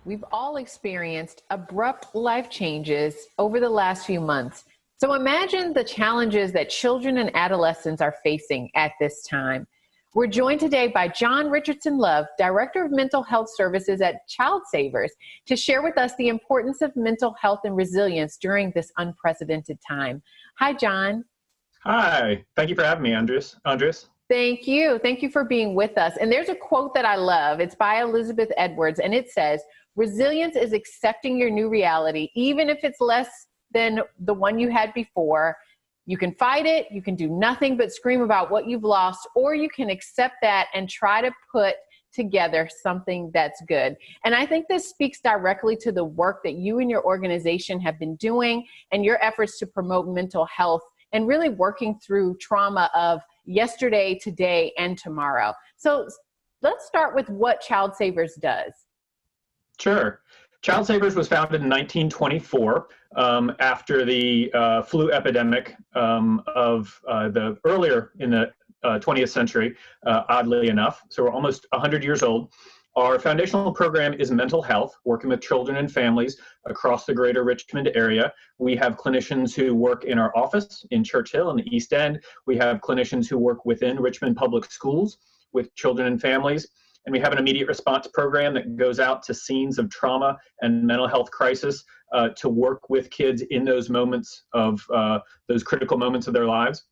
We've all experienced abrupt life changes over the last few months. So imagine the challenges that children and adolescents are facing at this time. We're joined today by John Richardson Love, Director of Mental Health Services at Child Savers, to share with us the importance of mental health and resilience during this unprecedented time. Hi, John. Hi. Thank you for having me, Andres. Thank you. Thank you for being with us. And there's a quote that I love. It's by Elizabeth Edwards, and it says, "Resilience is accepting your new reality, even if it's less than the one you had before. You can fight it. You can do nothing but scream about what you've lost, or you can accept that and try to put together something that's good." And I think this speaks directly to the work that you and your organization have been doing and your efforts to promote mental health and really working through trauma of yesterday, today, and tomorrow. So let's start with what Child Savers does. Sure. Child Savers was founded in 1924 after the flu epidemic of the earlier in the 20th century, oddly enough. So we're almost 100 years old. Our foundational program is mental health, working with children and families across the greater Richmond area. We have clinicians who work in our office in Churchill in the East End. We have clinicians who work within Richmond Public Schools with children and families. And we have an immediate response program that goes out to scenes of trauma and mental health crisis to work with kids in those moments of those critical moments of their lives.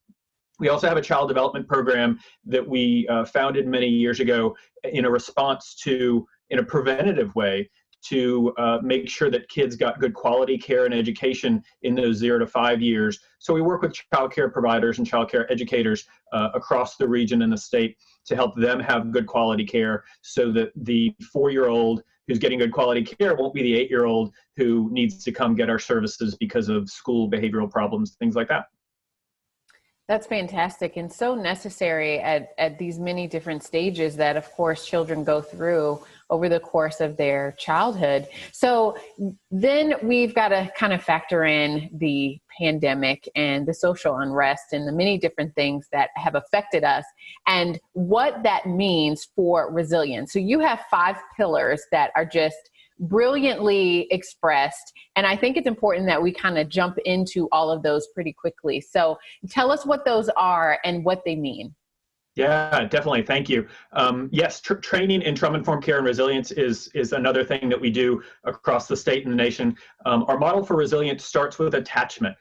We also have a child development program that we founded many years ago in a response to, in a preventative way, to make sure that kids got good quality care and education in those 0 to 5 years. So we work with child care providers and child care educators across the region and the state to help them have good quality care so that the 4-year-old who's getting good quality care won't be the 8-year-old who needs to come get our services because of school behavioral problems, things like that. That's fantastic and so necessary at these many different stages that, of course, children go through over the course of their childhood. So then we've got to kind of factor in the pandemic and the social unrest and the many different things that have affected us and what that means for resilience. So you have 5 pillars that are just brilliantly expressed. And I think it's important that we kind of jump into all of those pretty quickly. So tell us what those are and what they mean. Yeah, definitely. Thank you. Yes, training in trauma-informed care and resilience is another thing that we do across the state and the nation. Our model for resilience starts with attachment.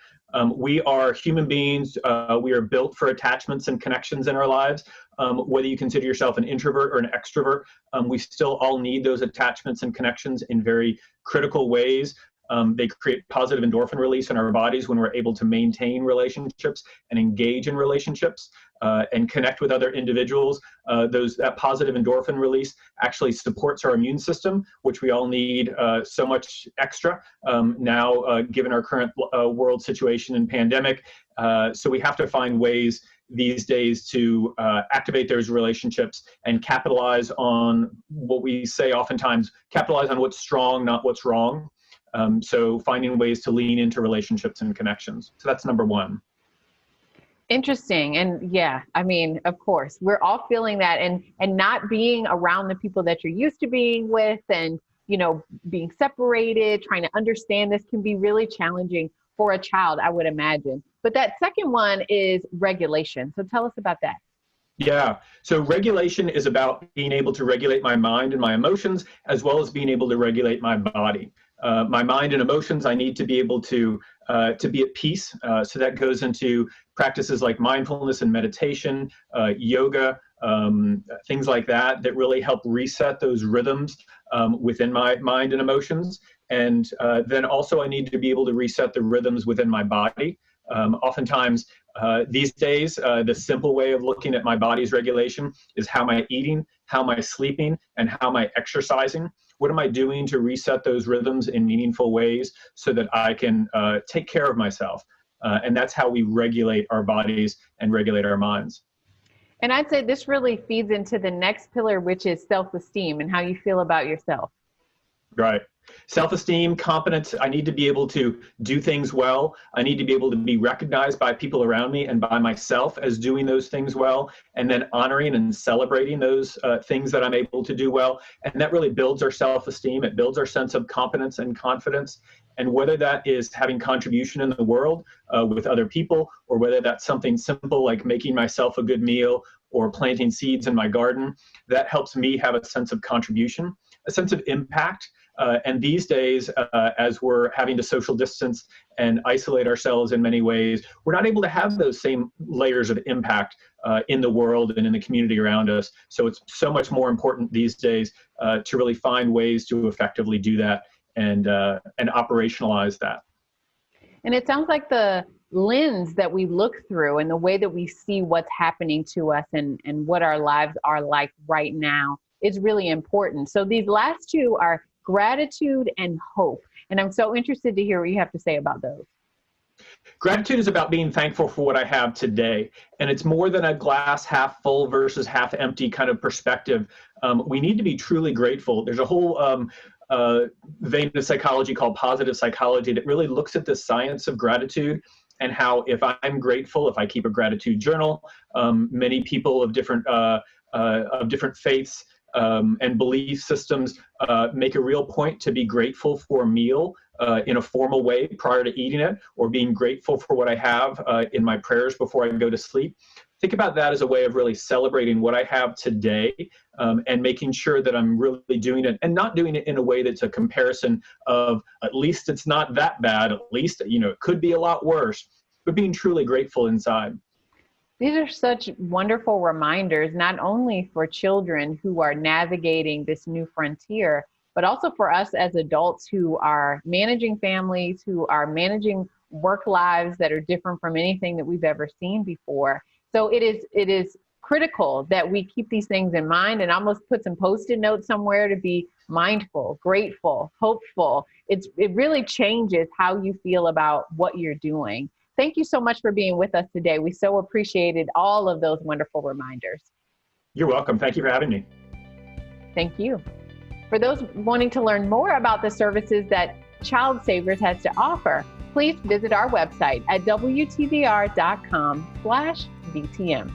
We are human beings. We are built for attachments and connections in our lives. Whether you consider yourself an introvert or an extrovert, we still all need those attachments and connections in very critical ways. They create positive endorphin release in our bodies when we're able to maintain relationships and engage in relationships and connect with other individuals. That positive endorphin release actually supports our immune system, which we all need so much extra now, given our current world situation and pandemic. So we have to find ways these days to activate those relationships and capitalize on what we say oftentimes, capitalize on what's strong, not what's wrong. So finding ways to lean into relationships and connections. So that's number 1. Interesting. And yeah, I mean, of course, we're all feeling that and not being around the people that you're used to being with and, you know, being separated, trying to understand this can be really challenging for a child, I would imagine. But that second one is regulation. So tell us about that. Yeah. So regulation is about being able to regulate my mind and my emotions, as well as being able to regulate my body. My mind and emotions, I need to be able to be at peace. So that goes into practices like mindfulness and meditation, yoga, things like that really help reset those rhythms within my mind and emotions. And then also I need to be able to reset the rhythms within my body. Oftentimes, these days, the simple way of looking at my body's regulation is how am I eating, how am I sleeping, and how am I exercising? What am I doing to reset those rhythms in meaningful ways so that I can take care of myself? And that's how we regulate our bodies and regulate our minds. And I'd say this really feeds into the next pillar, which is self-esteem and how you feel about yourself. Right. Self-esteem, competence. I need to be able to do things well. I need to be able to be recognized by people around me and by myself as doing those things well, and then honoring and celebrating those things that I'm able to do well. And that really builds our self-esteem. It builds our sense of competence and confidence. And whether that is having contribution in the world with other people, or whether that's something simple like making myself a good meal or planting seeds in my garden, that helps me have a sense of contribution, a sense of impact. And these days, as we're having to social distance and isolate ourselves in many ways, we're not able to have those same layers of impact in the world and in the community around us. So it's so much more important these days to really find ways to effectively do that and operationalize that. And it sounds like the lens that we look through and the way that we see what's happening to us and what our lives are like right now is really important. So these last two are gratitude and hope. And I'm so interested to hear what you have to say about those. Gratitude is about being thankful for what I have today. And it's more than a glass half full versus half empty kind of perspective. We need to be truly grateful. There's a whole vein of psychology called positive psychology that really looks at the science of gratitude and how if I'm grateful, if I keep a gratitude journal, many people of different faiths and belief systems make a real point to be grateful for a meal in a formal way prior to eating it, or being grateful for what I have in my prayers before I go to sleep. Think about that as a way of really celebrating what I have today and making sure that I'm really doing it and not doing it in a way that's a comparison of at least it's not that bad, at least, it could be a lot worse, but being truly grateful inside. These are such wonderful reminders, not only for children who are navigating this new frontier, but also for us as adults who are managing families, who are managing work lives that are different from anything that we've ever seen before. So it is critical that we keep these things in mind and almost put some Post-it notes somewhere to be mindful, grateful, hopeful. It really changes how you feel about what you're doing. Thank you so much for being with us today. We so appreciated all of those wonderful reminders. You're welcome. Thank you for having me. Thank you. For those wanting to learn more about the services that Child Savers has to offer, please visit our website at wtbr.com/BTM.